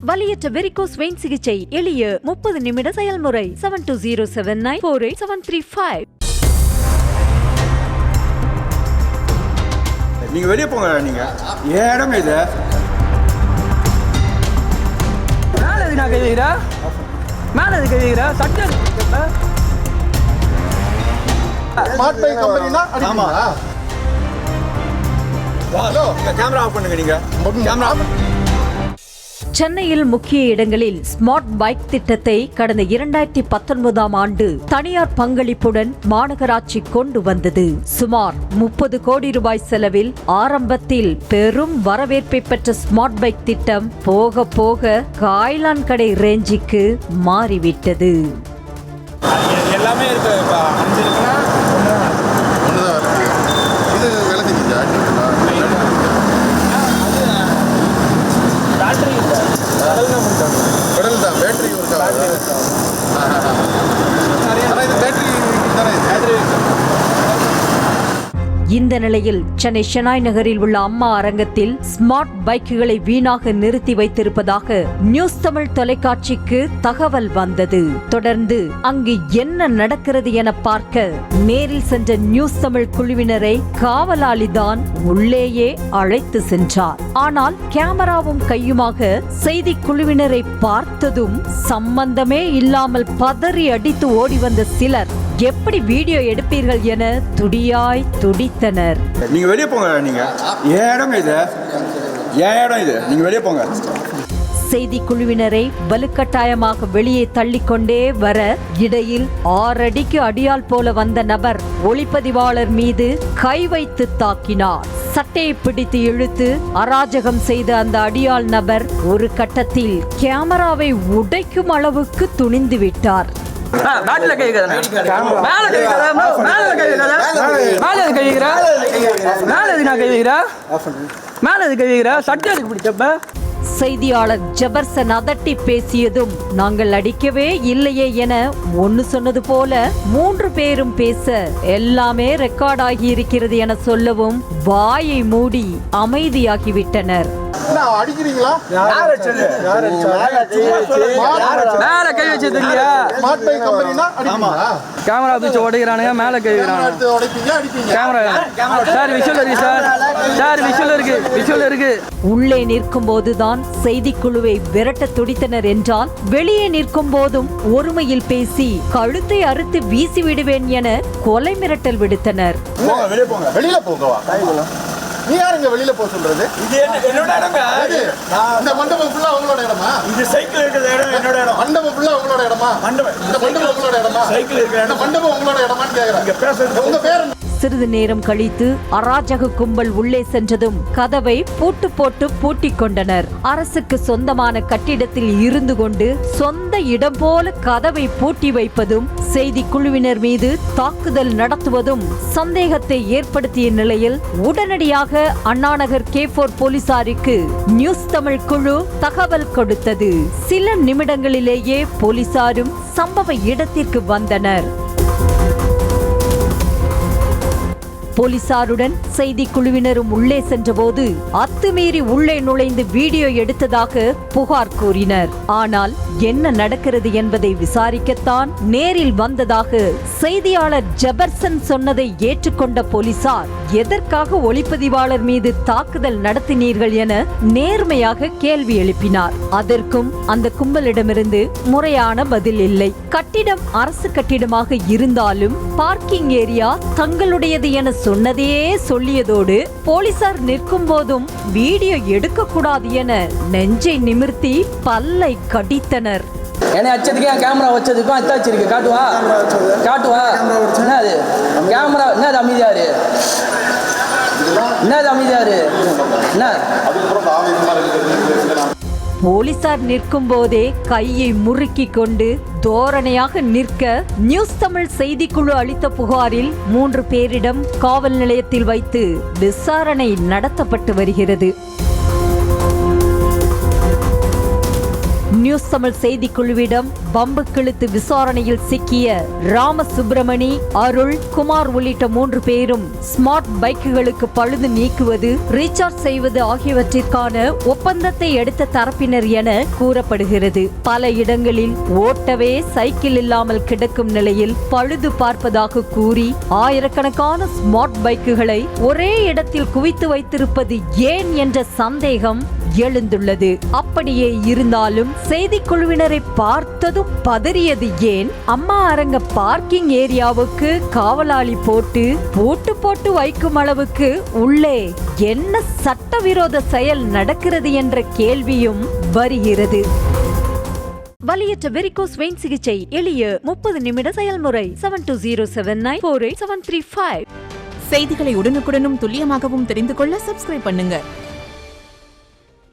வலியற்ற varicose vein சிகிச்சை எளிய 30 நிமிட செயல்முறை 7207948735. நீங்க வெளியே போங்க. நீங்க இடம் இது மேல எதுனா கைவிக்கிறா, மேல எது கைவிக்கிறா, சட்டம் ஸ்மார்ட் பை கம்பெனினா ஆமா. ஹலோ, கேமரா ஆஃப் பண்ணுங்க. நீங்க கேமரா ஆஃப். சென்னையில் முக்கிய இடங்களில் ஸ்மார்ட் பைக் திட்டத்தை கடந்த 2019ஆம் ஆண்டு தனியார் பங்களிப்புடன் மாநகராட்சி கொண்டு வந்தது. சுமார் 30 கோடி ரூபாய் செலவில் ஆரம்பத்தில் பெரும் வரவேற்பை பெற்ற ஸ்மார்ட் பைக் திட்டம் போக போக காய்லான் கடை ரேஞ்சுக்கு மாறிவிட்டது. எல்லாமே இருக்கு. 5 இருக்குன்னா ஒண்ணுதான் இருக்கு. இது வேலை செஞ்சா பேட்டரி இல்ல, கடல் தான் பேட்டரி இருக்கா? இது பேட்டரி தானே. இந்த நிலையில் சென்னை ஷெனாய் நகரில் உள்ள அம்மா அரங்கத்தில் ஸ்மார்ட் பைக்குகளை வீணாக நிறுத்தி வைத்திருப்பதாக நியூஸ் தமிழ் தொலைக்காட்சிக்கு தகவல் வந்தது. தொடர்ந்து அங்கு என்ன நடக்கிறது என பார்க்க நேரில் சென்ற நியூஸ் தமிழ் குழுவினரை காவலாளிதான் உள்ளேயே அழைத்து சென்றார். ஆனால் கேமராவும் கையுமாக செய்தி குழுவினரை பார்த்ததும் சம்பந்தமே இல்லாமல் பதறி அடித்து ஓடி வந்த சிலர் எப்படி வீடியோ எடுப்பீர்கள் என துடியாய் துடித்தனர். நீங்க வெளியே போங்க. நீங்க இடம் இது, இடம் இது. நீங்க வெளியே போங்க. செய்தி குழுவினரை வலுக்கட்டாயமாக வெளியே தள்ளிக்கொண்டே வர இடையில் 6 அடிக்கு அடியால் போல வந்த நபர் ஒளிப்பதிவாளர் மீது கை வைத்து தாக்கினார். சட்டையை பிடித்து இழுத்து அராஜகம் செய்த அந்த அடியாள் நபர் ஒரு கட்டத்தில் கேமராவை உடைக்கும் அளவுக்கு துணிந்து விட்டார். பேட்ல கைக்கிறா, மேல கைக்கிறா, மேல கைக்கிறா, மேல கைக்கிறா, மேல எதுனா கைவிக்கிறா, மேல எது கைவிக்கிறா, சட்டம் எதுக்கு பிடிச்சப்ப? செய்தியாளர் ஜெபர்சன் அதட்டி பேசியதும் நாங்கள் அடிக்கவே இல்லையே என ஒன்னு சொன்னது போல 3 பேரும் பேச எல்லாமே ரெக்கார்ட் ஆகி இருக்கிறது என சொல்லவும் வாயை மூடி அமைதியாகிவிட்டனர். அடிக்கிறீங்களா? மேல கை வச்சது இல்லையா? ஸ்மார்ட் பை கம்பெனினா ஆமா. கேமரா பிடிச்சு உடைக்கிறானுங்க, மேல கை வைக்கிறானுங்க. கேமரா சார் விஷுவல் இருக்கு சார், சார் விஷுவல் இருக்கு, விஷுவல் இருக்கு. உள்ளே நிற்கும் போதுதான் செய்திக்குழுவை விரட்ட துடித்தனர் என்றால் வெளியே நிற்கும் போதும் ஒருமையில் பேசி கழுத்தை அறுத்து வீசி விடுவேன் என கொலை மிரட்டல் விடுத்தனர். வெளியில போகவா? நீ யாருங்க வெளியில போக சொல்றது? இது என்னோட இடங்க. இந்த மண்டபம் ஃபுல்லா உங்களோட இடமா? இது சைக்கிள் இருக்கிற இடம் என்னோட இடம். மண்டபம் ஃபுல்லா உங்களோட இடமா? இந்த மண்டபம் உங்களோட இடமா? சைக்கிள் இருக்கிற இடம் மண்டபம் உங்களோட இடமான்னு கேக்குறேன். இங்க பேசுறது உங்க பேர். சிறிது நேரம் கழித்து அராஜக கும்பல் உள்ளே சென்றதும் கதவை பூட்டு போட்டு பூட்டிக் கொண்டனர். அரசுக்கு சொந்தமான கட்டிடத்தில் இருந்து கொண்டு சொந்த இடம் போல கதவை பூட்டி வைப்பதும் செய்தி குழுவினர் மீது தாக்குதல் நடத்துவதும் சந்தேகத்தை ஏற்படுத்திய நிலையில் உடனடியாக அண்ணாநகர் K4 போலீசாருக்கு நியூஸ் தமிழ் குழு தகவல் கொடுத்தது. சில நிமிடங்களிலேயே போலீசாரும் சம்பவ இடத்திற்கு வந்தனர். போலீசாருடன் செய்தி குழுவினரும் உள்ளே சென்றபோது அத்துமீறி உள்ளே நுழைந்து வீடியோ எடுத்ததாக புகார் கூறினர். ஆனால் என்ன நடக்கிறது என்பதை விசாரிக்கத்தான் நேரில் வந்ததாக செய்தியாளர் ஜெபர்சன் சொன்னதை ஏற்றுக்கொண்ட போலீசார் எதற்காக ஒளிப்பதிவாளர் மீது தாக்குதல் நடத்தினீர்கள் என நேர்மையாக கேள்வி எழுப்பினார். அதற்கும் அந்த கும்பலிடமிருந்து முறையான பதில் இல்லை. கட்டிடம் அரசு கட்டிடமாக இருந்தாலும் பார்க்கிங் ஏரியா தங்களுடையது என சொன்னதே சொல்லியதோடு போலீசார் நிற்கும் போதும் வீடியோ எடுக்க கூடாது என நெஞ்சை நிமிர்த்தி பல்லை கடித்தனர். என்னை அச்சதுக்கு கேமரா வச்சதுக்கும் அத்தாச்சு இருக்கு. காட்டுவா காட்டுவா. என்னது கேமரா? என்னது அமைதியாரு? என்னது அமைதியாரு? என்ன போலீசார் நிற்கும் போதே கையை முறுக்கி கொண்டு தோரணையாக நிற்க நியூஸ் தமிழ் செய்திக்குழு அளித்த புகாரில் 3 பேரிடம் காவல் நிலையத்தில் வைத்து விசாரணை நடத்தப்பட்டு வருகிறது. நியூஸ் தமிழ் செய்திக்குழுவிடம் பம்பு கிழித்து விசாரணையில் சிக்கிய ராமசுப்பிரமணி, அருள், குமார் உள்ளிட்ட 3 பேரும் ஸ்மார்ட் பைக்குகளுக்கு பழுது நீக்குவது, ரீசார்ஜ் செய்வது ஆகியவற்றிற்கான ஒப்பந்தத்தை எடுத்த தரப்பினர் என கூறப்படுகிறது. பல இடங்களில் ஓட்டவே சைக்கிள் இல்லாமல் கிடக்கும் நிலையில் பழுது பார்ப்பதாக கூறி ஆயிரக்கணக்கான ஸ்மார்ட் பைக்குகளை ஒரே இடத்தில் குவித்து வைத்திருப்பது ஏன் என்ற சந்தேகம் எழுந்துள்ளது. அப்படியே இருந்தாலும் செய்திக்குழுவினரை பார்த்ததும் பதறியது ஏன்? அம்மா அரங்க பார்க்கிங் ஏரியாவுக்கு காவலாளி போட்டு பூட்டு போட்டு வைக்கும் அளவுக்கு உள்ளே என்ன சட்டவிரோத செயல் நடக்கிறது என்ற கேள்வியும் வருகிறது. வலியற்ற வெரிகோஸ் வெயின் சிகிச்சை எளிய 30 நிமிட செயல்முறை. 7207948735. செய்திகளை உடனுக்குடனும் துல்லியமாகவும் தெரிந்து கொள்ள சப்ஸ்கிரைப் பண்ணுங்க.